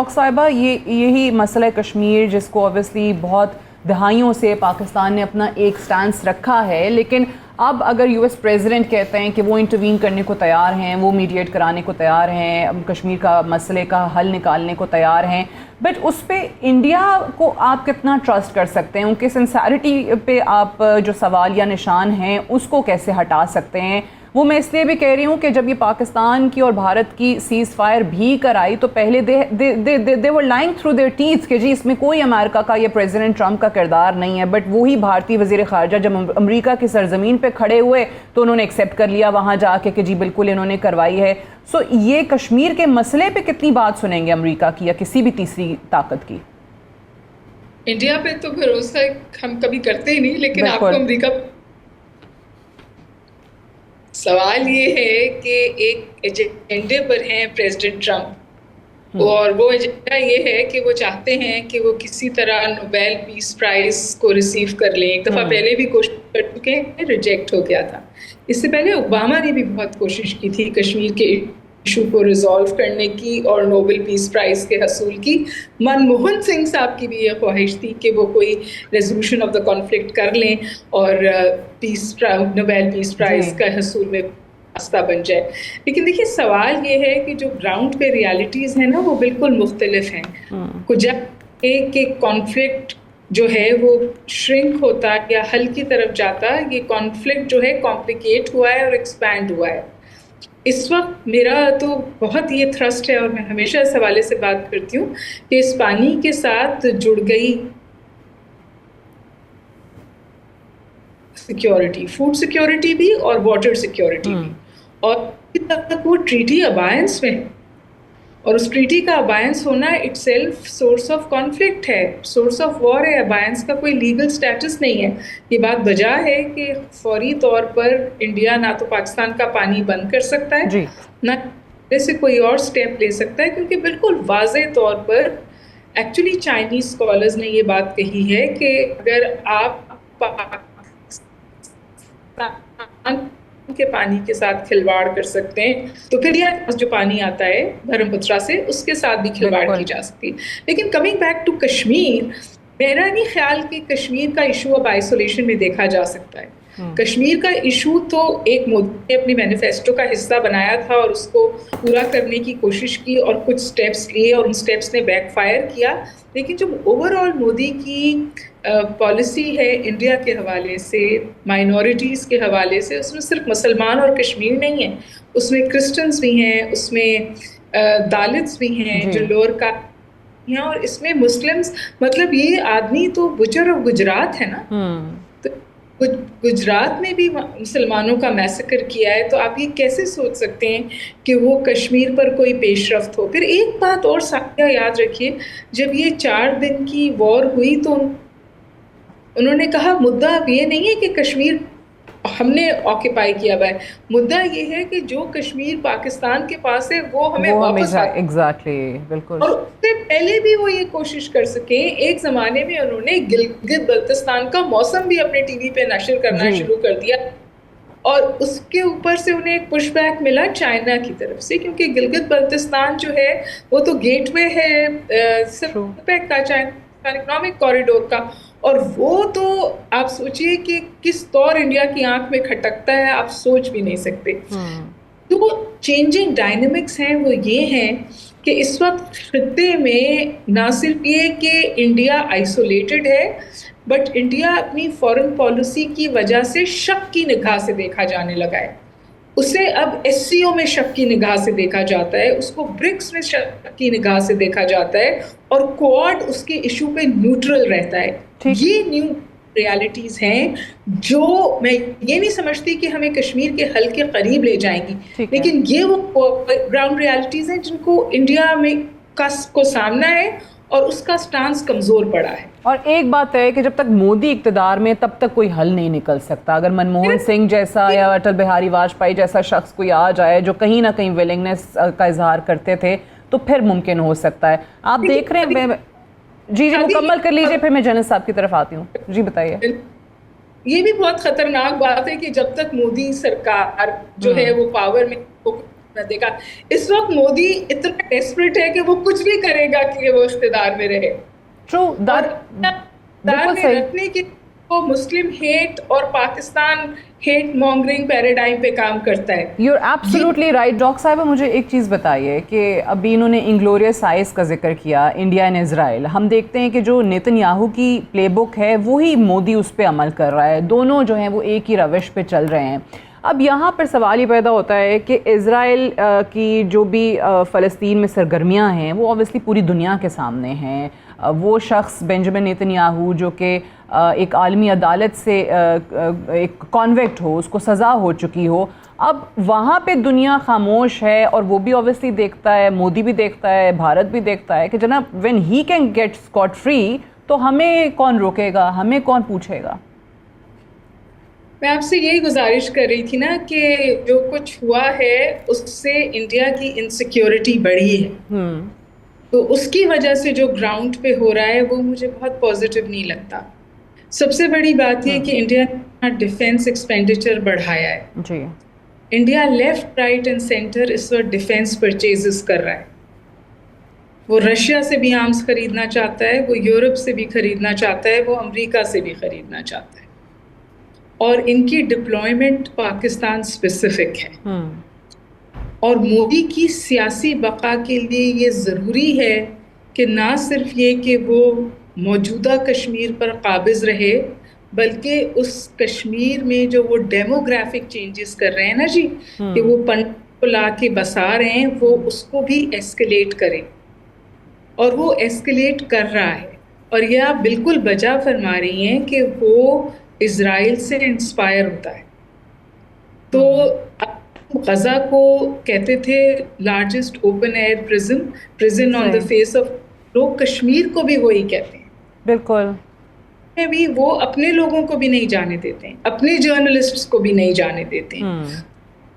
शौक साहिबा, यही मसला कश्मीर जिसको ऑब्वियसली बहुत दहाइयों से पाकिस्तान ने अपना एक स्टैंस रखा है, लेकिन अब अगर यूएस प्रेसिडेंट कहते हैं कि वो इंटरवीन करने को तैयार हैं, वो मीडिएट कराने को तैयार हैं, कश्मीर का मसले का हल निकालने को तैयार हैं, बट उस पे इंडिया को आप कितना ट्रस्ट कर सकते हैं? उनके सिंसेरिटी पे आप जो सवाल या निशान हैं उसको कैसे हटा सकते हैं? वो मैं इसलिए भी कह रही हूँ कि जब ये पाकिस्तान की और भारत की सीज़ फायर भी कराई तो पहले they were lying through their teeth कि जी इसमें कोई अमेरिका का या प्रेसिडेंट ट्रंप का किरदार नहीं है, बट वही भारतीय वज़ीर ख़ारजा जब अमेरिका की सरजमीन पे खड़े हुए तो उन्होंने एक्सेप्ट कर लिया वहाँ जाके कि जी बिल्कुल इन्होंने करवाई है। सो ये कश्मीर के मसले पे कितनी बात सुनेंगे अमेरिका की या किसी भी तीसरी ताकत की? इंडिया पे तो भरोसा हम कभी करते ही नहीं, लेकिन आपको अमेरिका, सवाल ये है कि एक एजेंडे पर हैं प्रेसिडेंट ट्रंप, और वो एजेंडा ये है कि वो चाहते हैं कि वो किसी तरह नोबेल पीस प्राइज को रिसीव कर लें। एक दफ़ा पहले भी कोशिश कर चुके हैं, रिजेक्ट हो गया था। इससे पहले ओबामा ने भी बहुत कोशिश की थी कश्मीर के इशू को रिजॉल्व करने की और नोबेल पीस प्राइज के हसूल की। मनमोहन सिंह साहब की भी ये ख्वाहिश थी कि वो कोई रेजोल्यूशन ऑफ द कॉन्फ्लिक्ट कर लें और नोबेल पीस प्राइज का हसूल में रास्ता बन जाए। लेकिन देखिए, सवाल ये है कि जो ग्राउंड पे रियलिटीज़ हैं ना, वो बिल्कुल मुख्तलिफ हैं। कुछ जब एक कॉन्फ्लिक्ट जो है वो श्रिंक होता या हल की तरफ जाता, ये कॉन्फ्लिक्ट जो है कॉम्प्लिकेट हुआ है और एक्सपैंड हुआ है। इस वक्त मेरा तो बहुत ये थ्रस्ट है, और मैं हमेशा इस हवाले से बात करती हूँ कि इस पानी के साथ जुड़ गई सिक्योरिटी, फूड सिक्योरिटी भी और वाटर सिक्योरिटी भी, और तब तक वो ट्रीटी अबायंस में है, और उस ट्रीटी का अबायंस होना इटसेल्फ सोर्स ऑफ कॉन्फ्लिक्ट है, सोर्स ऑफ वॉर है। अबायंस का कोई लीगल स्टेटस नहीं है। ये बात वजह है कि फौरी तौर पर इंडिया ना तो पाकिस्तान का पानी बंद कर सकता है, ना ऐसे कोई और स्टेप ले सकता है, क्योंकि बिल्कुल वाज़े तौर पर एक्चुअली चाइनीज स्कॉलर्स ने ये बात कही है कि अगर आप के पानी के साथ खिलवाड़ कर सकते हैं तो फिर यह जो पानी आता है ब्रह्मपुत्रा से, उसके साथ भी खिलवाड़ की जा सकती है। लेकिन कमिंग बैक टू कश्मीर, मेरा नहीं ख्याल कि कश्मीर का इशू अब आइसोलेशन में देखा जा सकता है। कश्मीर का इशू तो एक मोदी ने अपनी मैनिफेस्टो का हिस्सा बनाया था और उसको पूरा करने की कोशिश की और कुछ स्टेप्स लिए, और उन स्टेप्स ने बैकफायर किया। लेकिन जो ओवरऑल मोदी की पॉलिसी है इंडिया के हवाले से, माइनॉरिटीज़ के हवाले से, उसमें सिर्फ मुसलमान और कश्मीर नहीं है, उसमें क्रिश्चियंस भी हैं, उसमें दालित्स भी हैं जो लोअर का हैं, और इसमें मुस्लिम्स, मतलब ये आदमी तो गुजर और गुजरात है ना, तो गुजरात में भी मुसलमानों का मैसेकर किया है। तो आप ये कैसे सोच सकते हैं कि वो कश्मीर पर कोई पेशरफ्त हो? फिर एक बात और साथिया याद रखिए, जब ये 4 दिन की वॉर हुई तो उन्होंने कहा मुद्दा अब ये नहीं है कि कश्मीर हमने ऑक्यूपाई किया हुआ है, मुद्दा ये है कि जो कश्मीर पाकिस्तान के पास है वो हमें वापस एग्जैक्टली, बिल्कुल। और उससे पहले भी वो ये कोशिश कर सके। एक ज़माने में उन्होंने गिलगित बल्तिस्तान का मौसम भी अपने टीवी पे नशर करना शुरू कर दिया, और उसके ऊपर से उन्हें एक पुशबैक मिला चाइना की तरफ से, क्योंकि गिलगित बल्तिस्तान जो है वो तो गेटवे है सिर्फ का चाइना इकोनॉमिक कॉरिडोर का, और वो तो आप सोचिए कि किस तौर इंडिया की आंख में खटकता है, आप सोच भी नहीं सकते। तो वो चेंजिंग डायनेमिक्स हैं, वो ये हैं कि इस वक्त खित्ते में ना सिर्फ ये कि इंडिया आइसोलेटेड है, बट इंडिया अपनी फॉरेन पॉलिसी की वजह से शक की निगाह से देखा जाने लगा है। उसे अब एससीओ में शक की निगाह से देखा जाता है, उसको ब्रिक्स में शक की निगाह से देखा जाता है, और क्वाड उसके इशू पे न्यूट्रल रहता है। ये न्यू रियलिटीज़ हैं जो मैं ये नहीं समझती कि हमें कश्मीर के हल के करीब ले जाएंगी, लेकिन ये वो ग्राउंड रियलिटीज़ हैं जिनको इंडिया में को सामना है और उसका स्टांस कमज़ोर पड़ा है। और एक बात है कि जब तक मोदी इक़्तिदार में तब तक कोई हल नहीं निकल सकता। अगर मनमोहन सिंह जैसा या अटल बिहारी वाजपेयी जैसा शख्स कोई आ जाए जो कहीं ना कहीं विलिंगनेस का इजहार करते थे तो फिर मुमकिन हो सकता है। आप देख रहे हैं, जी मुकम्मल कर लीजिए, फिर मैं जन्नत साहब की तरफ आती हूँ। जी बताइए। ये भी बहुत खतरनाक बात है कि जब तक मोदी सरकार जो है वो पावर में نہ دیکھا. اس وقت مودی اتنا ڈیسپریٹ ہے کہ وہ کچھ بھی کرے گا کہ وہ اقتدار میں رہے. بالکل صحیح. رکھنے کے وہ مسلم ہیٹ اور پاکستان ہیٹ مونگرنگ پیراڈائم پہ کام کرتا ہے. You are absolutely right. Doctor صاحبہ مجھے ایک چیز بتائیے کہ ابھی انہوں نے انگلوریس آئس کا ذکر کیا, انڈیا اینڈ اسرائیل. ہم دیکھتے ہیں کہ جو نیتن یاہو کی پلے بک ہے وہی مودی اس پہ عمل کر رہا ہے, دونوں جو ہیں وہ ایک ہی روش پہ چل رہے ہیں. اب یہاں پر سوال یہ پیدا ہوتا ہے کہ اسرائیل کی جو بھی فلسطین میں سرگرمیاں ہیں وہ اوبویسلی پوری دنیا کے سامنے ہیں. وہ شخص بنجمن نیتن یاہو جو کہ ایک عالمی عدالت سے ایک کانوکٹ ہو, اس کو سزا ہو چکی ہو, اب وہاں پہ دنیا خاموش ہے اور وہ بھی اوبویسلی دیکھتا ہے, مودی بھی دیکھتا ہے, بھارت بھی دیکھتا ہے کہ جناب when he can get scot free تو ہمیں کون روکے گا, ہمیں کون پوچھے گا. میں آپ سے یہی گزارش کر رہی تھی نا کہ جو کچھ ہوا ہے اس سے انڈیا کی انسیکیورٹی بڑھی ہے, تو اس کی وجہ سے جو گراؤنڈ پہ ہو رہا ہے وہ مجھے بہت پازیٹیو نہیں لگتا. سب سے بڑی بات یہ کہ انڈیا نے ڈیفینس ایکسپینڈیچر بڑھایا ہے. جی, India left right and centre اس وقت ڈیفینس پرچیزز کر رہا ہے. وہ رشیا سے بھی آرمز خریدنا چاہتا ہے, وہ یورپ سے بھی خریدنا چاہتا ہے, وہ امریکہ سے بھی خریدنا چاہتا ہے, اور ان کی ڈپلائمنٹ پاکستان اسپیسیفک ہے. اور مودی کی سیاسی بقا کے لیے یہ ضروری ہے کہ نہ صرف یہ کہ وہ موجودہ کشمیر پر قابض رہے, بلکہ اس کشمیر میں جو وہ ڈیموگرافک چینجز کر رہے ہیں نا جی, کہ وہ پنڈت کو لا کے بسا رہے ہیں, وہ اس کو بھی ایسکلیٹ کریں, اور وہ ایسکلیٹ کر رہا ہے. اور یہ آپ بالکل بجا فرما رہی ہیں کہ وہ اسرائیل سے انسپائر ہوتا ہے. تو غزہ کو کہتے تھے largest open air prison on the face of, لوگ کشمیر کو بھی وہی کہتے ہیں. بالکل. بھی وہ اپنے لوگوں کو بھی نہیں جانے دیتے ہیں, اپنے جرنلسٹس کو بھی نہیں جانے دیتے ہیں.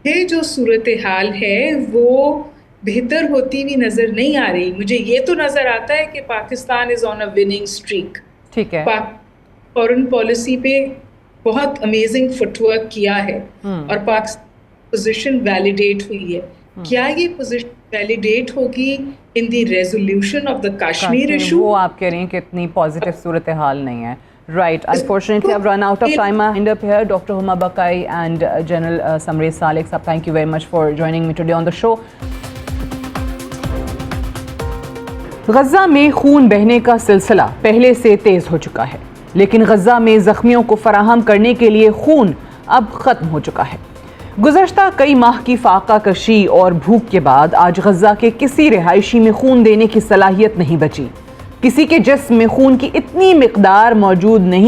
یہ جو صورتحال ہے وہ بہتر ہوتی ہوئی نظر نہیں آ رہی. مجھے یہ تو نظر آتا ہے کہ پاکستان از آن اے وننگ اسٹریک. ٹھیک ہے. فورن پالیسی پہ بہت امیزنگ فٹ ورک کیا ہے, اور پاکستان پوزیشن ویلیڈیٹ ہوئی ہے. کیا یہ پوزیشن ویلیڈیٹ ہوگی in the resolution of the Kashmir issue? وہ آپ کہہ رہی ہیں کہ اتنی پازیٹیو صورتحال نہیں ہے. Right. Unfortunately, I've run out of time. I end up here. Dr. Huma Bakai and General Samresh Salik Sahab, thank you very much for joining me today on the show. Gaza میں خون بہنے کا سلسلہ پہلے سے تیز ہو چکا ہے, لیکن غزہ میں زخمیوں کو فراہم کرنے کے لیے خون اب ختم ہو چکا ہے. گزشتہ کئی ماہ کی فاقہ کشی اور بھوک کے بعد آج غزہ کے کسی رہائشی میں خون دینے کی صلاحیت نہیں بچی. کسی کے جسم میں خون کی اتنی مقدار موجود نہیں